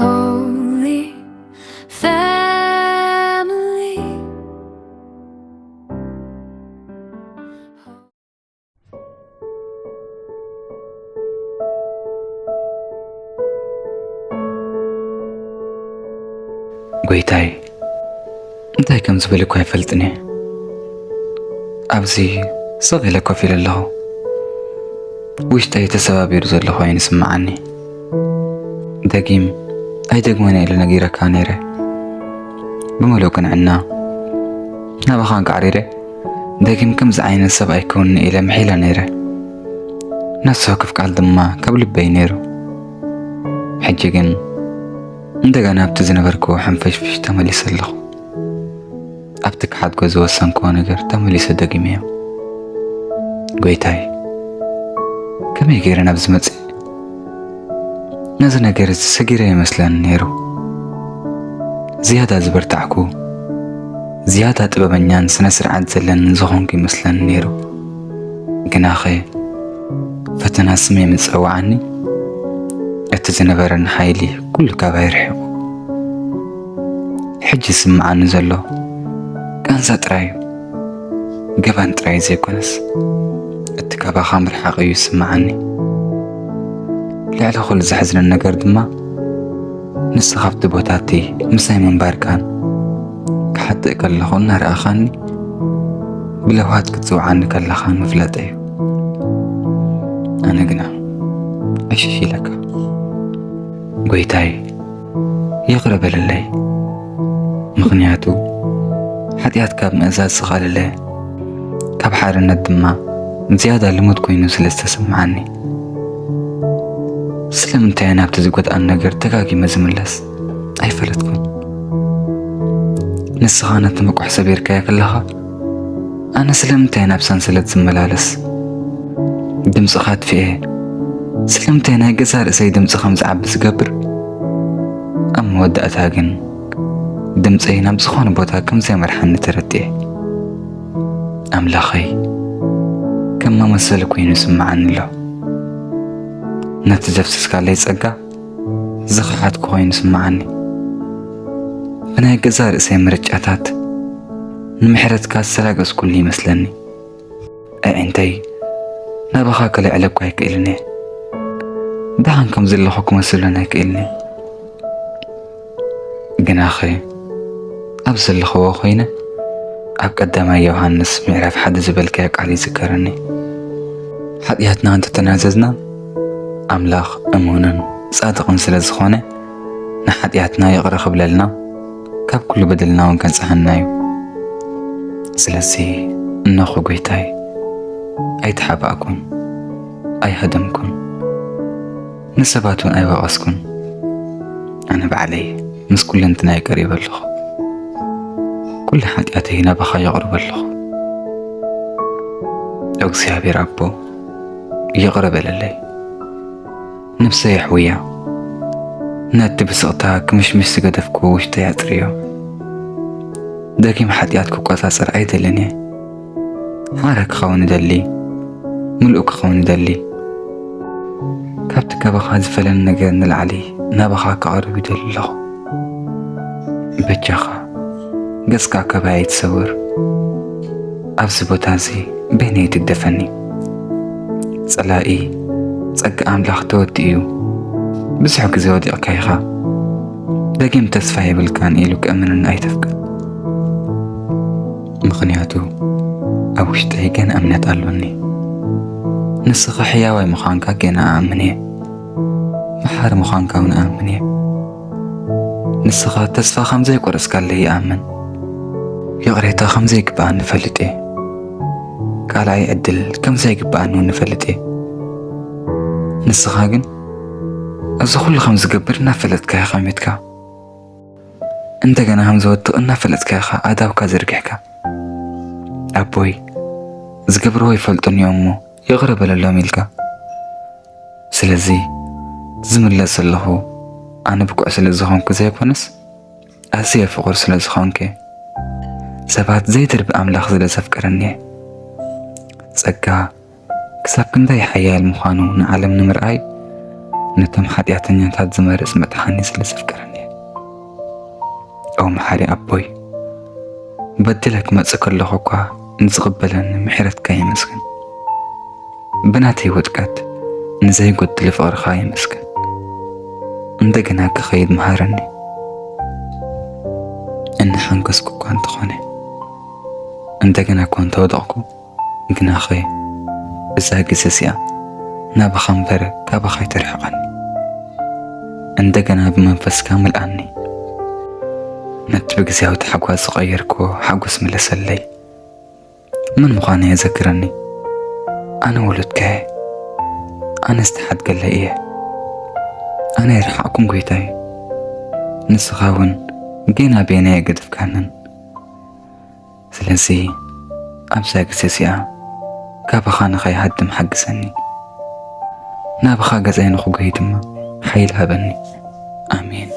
Holy Family. ጎይታይ እንታይ ከም ዝበልኩ ኣይፈልጥኒ ኣብዚ ሰብ ኢለ ኮፍ ኢለ ኣለኹ ውሽጠይ ተሰባቢሩ ዘሎ ኮይኑ ይስምዓኒ ደጊም ኣይደግመን ኢለ ነጊረካ ነይረ ብምሉእ ቅንዕና ናባኻ እንከዓሪረ ደጊም ከምዚ ዓይነት ሰብ ኣይከውኒ ኢለ ምሒለ ነይረ ነፍሲ ወከፍ ቃል ድማ ካብ ልበይ ነይሩ ሕጂ ግን እንደገና ኣብቲ ዝነበርክዎ ሕንፈሽፍሽ ተመሊሰ ኣለኹ ኣብቲ ክሓድጎ ዝወሰንክዎ ነገር ተመሊሰ ደጊመ እዮ ጎይታይ ከመይ ገይረ ናብዚ መፅእ ነዚ ነገር እዚ ሰጊረ ይመስለኒ ነይሩ ዝያዳ ዝበርታዕኩ ዝያዳ ጥበበኛን ስነ ስርዓት ዘለንን ዝኾንኩ ይመስለኒ ነይሩ ግናኸ ፈተና ስመይ ምፀዋዓኒ እቲ ዝነበረኒ ሓይሊ ኩሉ ካባይ ርሒቑ ሕጂ ስምዓኒ ዘሎ ቃንዛ ጥራይ ገባን ጥራይ ዘይኮነስ እቲ ካባኻ ምርሓቕ እዩ ስምዓኒ ልዕሊ ኩሉ ዘሕዝንን ነገር ድማ ንስኻ ኣብቲ ቦታቲ ምሳይ ምንባርካን ክሓጥእ ከለኹ እናርኣኻኒ ብለውሃት ክትፅውዓኒ ከለኻ ምፍለጥ እዩ ኣነ ግና ዕሽሽ ኢለካ ጎይታይ ይቕረ በለለይ ምኽንያቱ ሓጢኣት ካብ ምእዛዝ ዝኻለለ ካብ ሓርነት ድማ ዝያዳ ልሙድ ኮይኑ ስለ ዝተሰምዓኒ ስለምንታይ ናብቲ ዝጎድኣን ነገር ደጋጊመ ዝምለስ ኣይፈለጥኩን ንስኻ ነቲ ምቁሕ ሰቢርካዮ ከለኻ ኣነ ስለምንታይ ናብ ሰንሰለት ዝመላለስ ድምፅኻ ትፍኤ ስለምንታይ ናይ ገዛ ርእሰይ ድምፂ ከም ዝዓቢ ዝገብር ኣብ መወዳእታ ግን ድምፀይ ናብ ዝኾነ ቦታ ከም ዘይመርሐኒ ተረዲኤ ኣምላኸይ ከም መመሰሊ ኮይኑ ይስምዓኒ ኣሎ ነቲ ዘፍስስካለይ ፀጋ ዝኸሓትኩ ኮይኑ ይስምዓኒ ብናይ ገዛ ርእሰይ ምርጫታት ንምሕረትካ ዝተላገስኩሉ ይመስለኒ ኣዒንተይ ናባኻ ክልዕለኩ ኣይክእልኒ ደሃን ከም ዘለኹ ክመስለን ኣይክእልኒ ግናኸ ኣብ ዘለኽዎ ኮይነ ኣብ ቀዳማይ ዮሃንስ ምዕራፍ 1 ዝበልካዮ ቃል ይዝከረኒ ሓጢኣትና እንተተናዘዝና ኣምላኽ እሙንን ጻድቕን ስለ ዝኾነ ንሓጢኣትና ይቕረ ክብለልና ካብ ኩሉ በደልና እውን ከንጽሐና እዩ ስለዚ እነኾ ጎይታይ ኣይተሓባእኩን ኣይሃደምኩን ንሰባት እውን ኣይወቐስኩን ኣነ ባዕለይ ምስ ኩለንትና ይቀሪበ ኣለኹ ኩሉ ሓጢኣተይ ናባኻ የቕርብ ኣለኹ እግዚኣብሔር ኣቦ ይቕረ በለለይ ነፍሰይ ኣሕውያ ነቲ ብስቕታ ክምሽምሽ ዝገደፍኩ ውሽጠይ ኣጥርዮ ደጊም ሓጢኣት ክቆፃፀር ኣይደልን እየ ሓረ ክኸውን ይደሊ ምሉእ ክኸውን ይደሊ ካብቲ ካባኻ ዝፈለኒ ነገር ንላዕሊ ናባኻ ክቐርብ ይደሊ ኣለኹ በጃኻ ገጽካ ካባይ ኣይትሰውር ኣብዚ ቦታ እዚ በይነይ ትግደፈኒ ጸላኢ ጸጋ ኣምላኽ ተወዲ እዩ ብዙሕ ግዜ ወዲቕካ ኢኻ ደጊም ተስፋ የብልካን ኢሉ ክእምንን ኣይተፍቅድ ምኽንያቱ ኣብ ውሽጠይ ገና እምነት ኣሎኒ ንስኻ ሕያዋይ ምዃንካ ገና ኣእምን እየ መሓሪ ምዃንካ እውን ኣእምን እየ ንስኻ ተስፋ ከም ዘይቆረስካለይ ይኣምን ይቕሬታ ከም ዘይግባኣን ንፈልጥ እየ ካልኣይ ዕድል ከም ዘይግባኣን እውን ንፈልጥ እየ ንስኻ ግን እዚ ኩሉ ከም ዝገብር እናፈለጥካ ኢኻ ሜትካ እንደገና ከም ዘወድቕ እናፈለጥካ ኢኻ ኣዳውካ ዘርጊሕካ ኣቦይ ዝገብርዎ ይፈልጡን እዮም እሞ ይቕረ በለሎም ኢልካ ስለዚ ዝምለስ ዘለኹ ኣነ ብኩዕ ስለ ዝኾንኩ ዘይኮነስ ኣዝየ ፍቑር ስለ ዝኾንከ ሰባት ዘይድርቢ ኣምላኽ ስለ ዘፍቀረኒ እየ ጸጋ ክሳብ ክንደይ ሓያል ምዃኑ ንዓለም ንምርኣይ نتم ሓጢአተኛታት ዝመርጽ መጥሓኒ ስለ ዘፍቅረኒ أو محاري أبوي بدلك ما تسكر كوا نزغبلن محرتك يا مسكن بناتي ودكات نزي قد لفقر خاي مسكن ندقناك خيد مهارني إن حنقسكو كوان تخوني ندقنا كوان تودعكو قنا خي إزاقي سيسيا نابا خنبرك كابا خي ترحقني ندقنا بمنفس كامل عني نتبق زياوت حقواز غيركو حقوس ملسلي من مغاني يذكرني أنا ولد كاي أنا استحد قال لي إيه أنا يرحقكم قويتاي نسخاون جينا بيني قدف كانن سلسي أبساق سيسيا كابا خانا خي هدم حق سني نابخا قزين خو قيدما حيلها بني آمين.